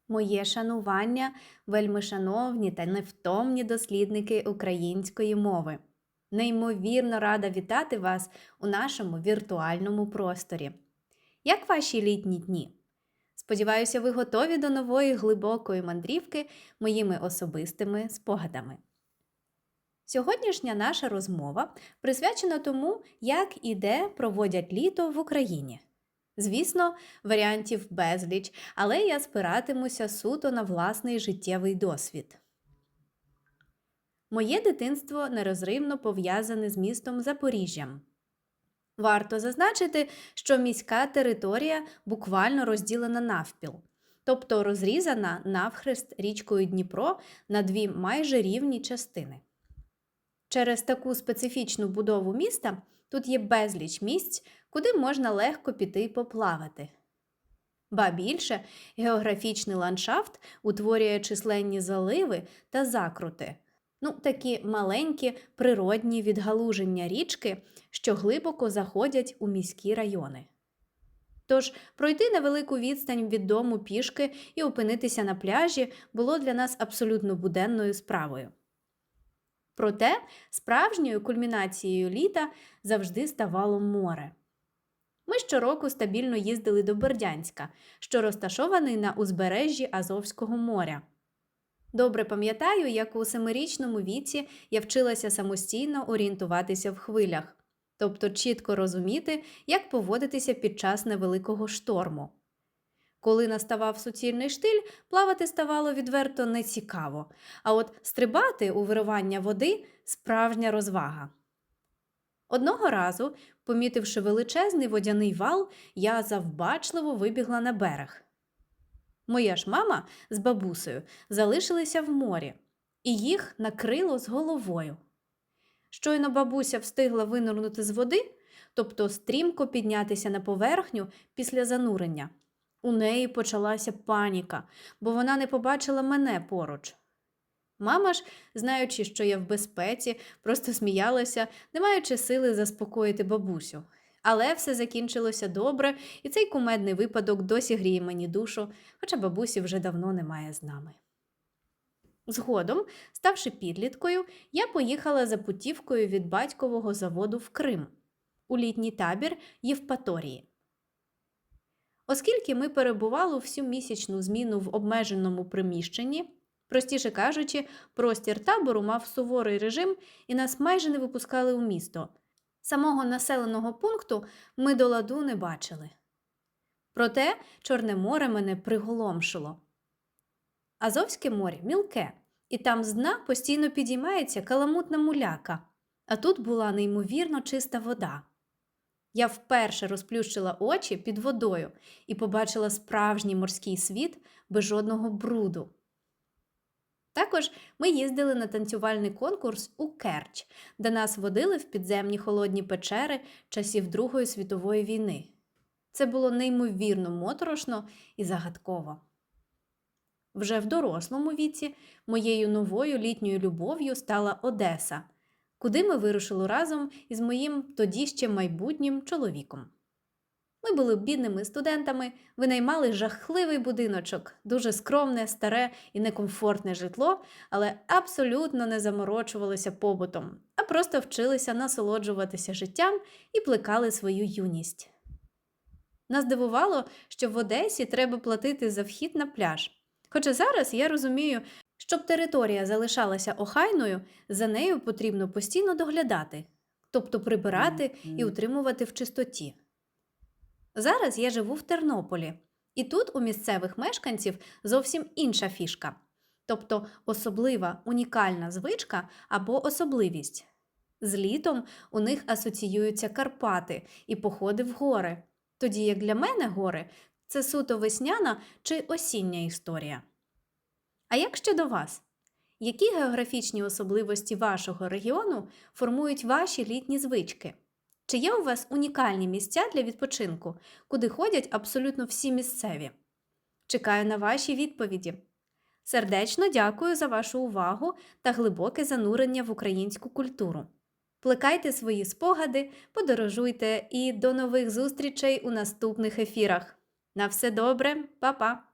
Моє шанування, вельмишановні та невтомні дослідники української мови. Неймовірно рада вітати вас у нашому віртуальному просторі. Як ваші літні дні? Сподіваюся, ви готові до нової глибокої мандрівки моїми особистими спогадами. Сьогоднішня наша розмова присвячена тому, як і де проводять літо в Україні. Звісно, варіантів безліч, але я спиратимуся суто на власний життєвий досвід. Моє дитинство нерозривно пов'язане з містом Запоріжжям. Варто зазначити, що міська територія буквально розділена навпіл, тобто розрізана навхрест річкою Дніпро на дві майже рівні частини. Через таку специфічну будову міста тут є безліч місць, куди можна легко піти й поплавати. Ба більше, географічний ландшафт утворює численні заливи та закрути. Такі маленькі природні відгалуження річки, що глибоко заходять у міські райони. Тож, пройти невелику відстань від дому пішки і опинитися на пляжі було для нас абсолютно буденною справою. Проте, справжньою кульмінацією літа завжди ставало море. Ми щороку стабільно їздили до Бердянська, що розташований на узбережжі Азовського моря. Добре пам'ятаю, як у 7-річному віці я вчилася самостійно орієнтуватися в хвилях, тобто чітко розуміти, як поводитися під час невеликого шторму. Коли наставав суцільний штиль, плавати ставало відверто нецікаво, а от стрибати у виривання води – справжня розвага. Одного разу, помітивши величезний водяний вал, я завбачливо вибігла на берег. Моя ж мама з бабусею залишилися в морі, і їх накрило з головою. Щойно бабуся встигла винирнути з води, тобто стрімко піднятися на поверхню після занурення. У неї почалася паніка, бо вона не побачила мене поруч. Мама ж, знаючи, що я в безпеці, просто сміялася, не маючи сили заспокоїти бабусю. Але все закінчилося добре, і цей кумедний випадок досі гріє мені душу, хоча бабусі вже давно немає з нами. Згодом, ставши підліткою, я поїхала за путівкою від батькового заводу в Крим, у літній табір Євпаторії. Оскільки ми перебували всю місячну зміну в обмеженому приміщенні, простіше кажучи, простір табору мав суворий режим і нас майже не випускали у місто. Самого населеного пункту ми до ладу не бачили. Проте Чорне море мене приголомшило. Азовське море мілке, і там з дна постійно підіймається каламутна муляка, а тут була неймовірно чиста вода. Я вперше розплющила очі під водою і побачила справжній морський світ без жодного бруду. Також ми їздили на танцювальний конкурс у Керчь, де нас водили в підземні холодні печери часів Другої світової війни. Це було неймовірно моторошно і загадково. Вже в дорослому віці моєю новою літньою любов'ю стала Одеса, куди ми вирушили разом із моїм тоді ще майбутнім чоловіком. Ми були бідними студентами, винаймали жахливий будиночок, дуже скромне, старе і некомфортне житло, але абсолютно не заморочувалися побутом, а просто вчилися насолоджуватися життям і плекали свою юність. Нас дивувало, що в Одесі треба платити за вхід на пляж. Хоча зараз я розумію, щоб територія залишалася охайною, за нею потрібно постійно доглядати, тобто прибирати і утримувати в чистоті. Зараз я живу в Тернополі, і тут у місцевих мешканців зовсім інша фішка, тобто особлива, унікальна звичка або особливість. З літом у них асоціюються Карпати і походи в гори, тоді як для мене гори – це суто весняна чи осіння історія. А як щодо вас? Які географічні особливості вашого регіону формують ваші літні звички? Чи є у вас унікальні місця для відпочинку, куди ходять абсолютно всі місцеві? Чекаю на ваші відповіді. Сердечно дякую за вашу увагу та глибоке занурення в українську культуру. Плекайте свої спогади, подорожуйте і до нових зустрічей у наступних ефірах. На все добре, па-па!